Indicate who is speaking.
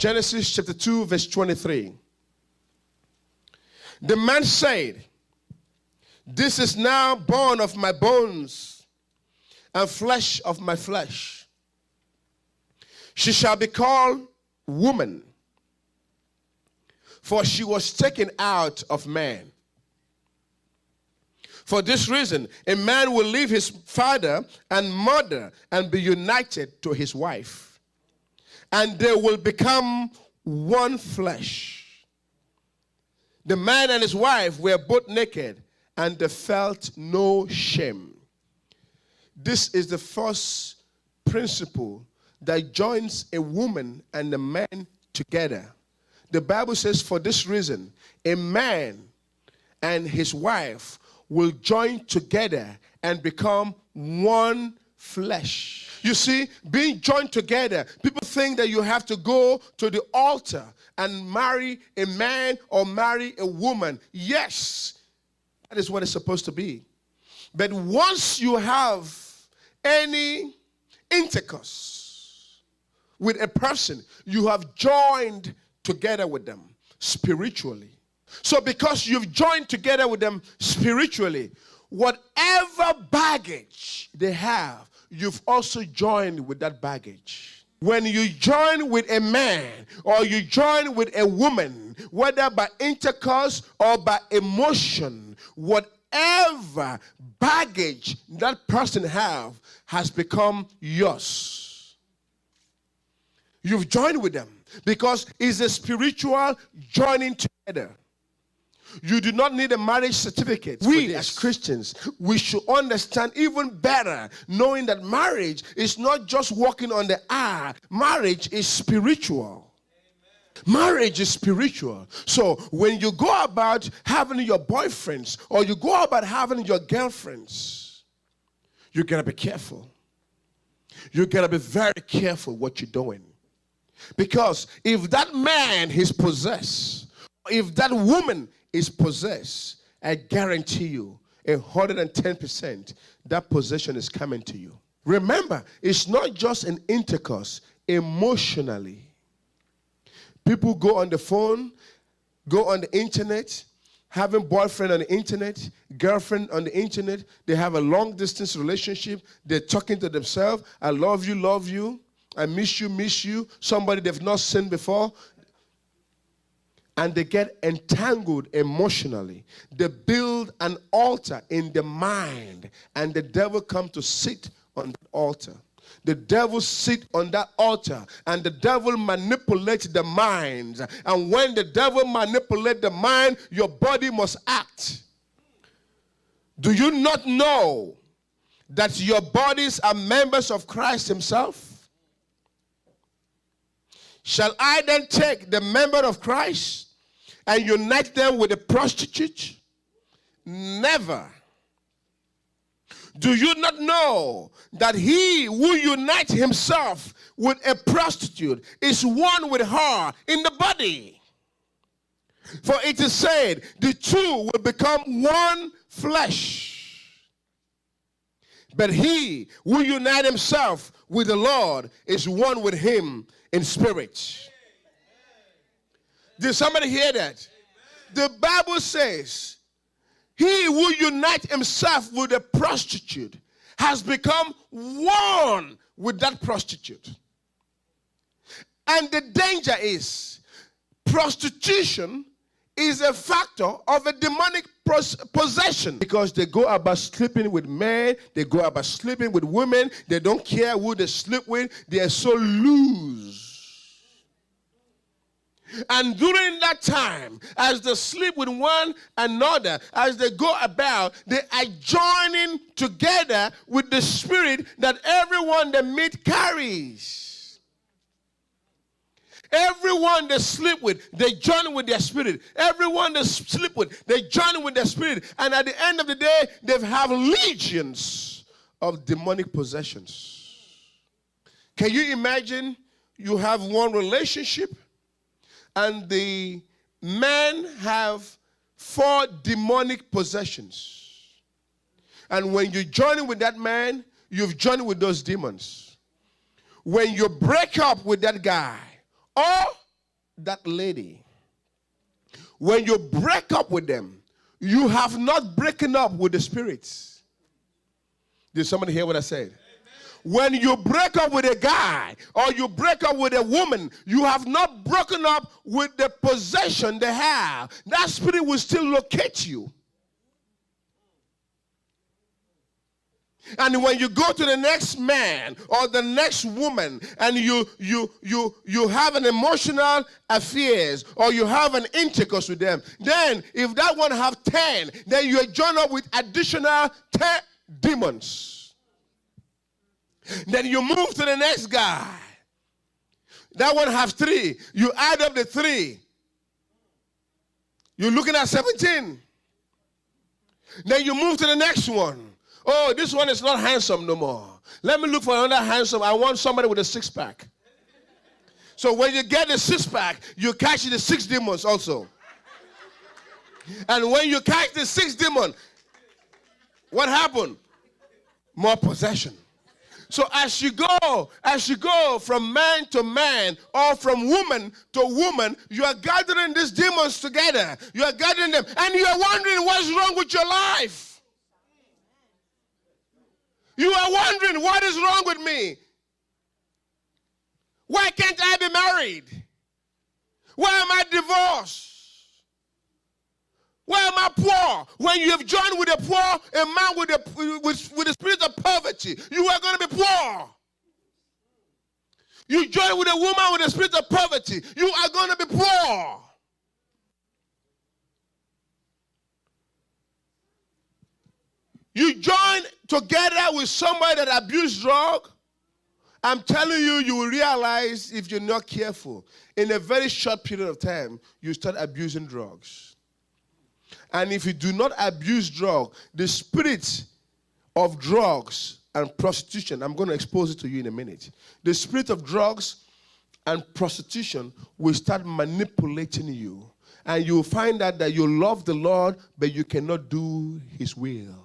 Speaker 1: Genesis chapter 2, verse 23. The man said, "This is now bone of my bones and flesh of my flesh. She shall be called woman, for she was taken out of man. For this reason, a man will leave his father and mother and be united to his wife, and they will become one flesh." The man and his wife were both naked, and they felt no shame. This is the first principle that joins a woman and a man together. The Bible says, for this reason, a man and his wife will join together and become one flesh. You see, being joined together, people think that you have to go to the altar and marry a man or marry a woman. Yes, that is what it's supposed to be. But once you have any intercourse with a person, you have joined together with them spiritually. So because you've joined together with them spiritually, whatever baggage they have, you've also joined with that baggage. When you join with a man or you join with a woman, whether by intercourse or by emotion, whatever baggage that person has become yours. You've joined with them because it's a spiritual joining together. You do not need a marriage certificate. We as Christians, we should understand even better, knowing that marriage is not just walking on the aisle. Marriage is spiritual. Marriage is spiritual. So when you go about having your boyfriends or you go about having your girlfriends, you gotta be careful. You gotta be very careful what you're doing. Because if that man is possessed, if that woman is possessed, I guarantee you 110% that possession is coming to you. Remember, it's not just an intercourse. Emotionally, people go on the phone, go on the internet, having boyfriend on the internet, girlfriend on the internet. They have a long distance relationship. They're talking to themselves. I love you. I miss you. Somebody they've not seen before. And they get entangled emotionally. They build an altar in the mind, and the devil comes to sit on that altar. The devil sit on that altar, and the devil manipulates the mind. And when the devil manipulates the mind, your body must act. Do you not know that your bodies are members of Christ himself? Shall I then take the member of Christ and unite them with a prostitute? Never. Do you not know that he who unites himself with a prostitute is one with her in the body? For it is said, the two will become one flesh. But he who unites himself with the Lord is one with him in spirit. Did somebody hear that? The Bible says, he who unites himself with a prostitute has become one with that prostitute. And the danger is, prostitution is a factor of a demonic possession. Because they go about sleeping with men, they go about sleeping with women, they don't care who they sleep with, they are so loose. And during that time, as they sleep with one another, as they go about, they are joining together with the spirit that everyone they meet carries. Everyone they sleep with, they join with their spirit. Everyone they sleep with, they join with their spirit. And at the end of the day, they have legions of demonic possessions. Can you imagine you have one relationship and the men have 4 demonic possessions? And when you join with that man, you've joined with those demons. When you break up with that guy, or that lady, when you break up with them, you have not broken up with the spirits. Did somebody hear what I said? When you break up with a guy or you break up with a woman, you have not broken up with the possession they have. That spirit will still locate you. And when you go to the next man or the next woman and you have an emotional affairs or you have an intercourse with them, then if that one have 10, then you join up with additional 10 demons. Then you move to the next guy. That one has 3. You add up the 3. You're looking at 17. Then you move to the next one. Oh, this one is not handsome no more. Let me look for another handsome. I want somebody with a 6-pack. So when you get the 6-pack, you catch the 6 demons also. And when you catch the 6 demon, what happened? More possession. So as you go from man to man or from woman to woman, you are gathering these demons together. You are gathering them. And you are wondering what's wrong with your life. You are wondering, what is wrong with me? Why can't I be married? Why am I divorced? Why am I poor? When you have joined with a poor, a man with the spirit of poverty, you are going to be poor. You join with a woman with the spirit of poverty, you are going to be poor. You join together with somebody that abused drug, I'm telling you, you will realize if you're not careful, in a very short period of time, you start abusing drugs. And if you do not abuse drugs, the spirit of drugs and prostitution, I'm going to expose it to you in a minute. The spirit of drugs and prostitution will start manipulating you. And you will find out that you love the Lord, but you cannot do his will.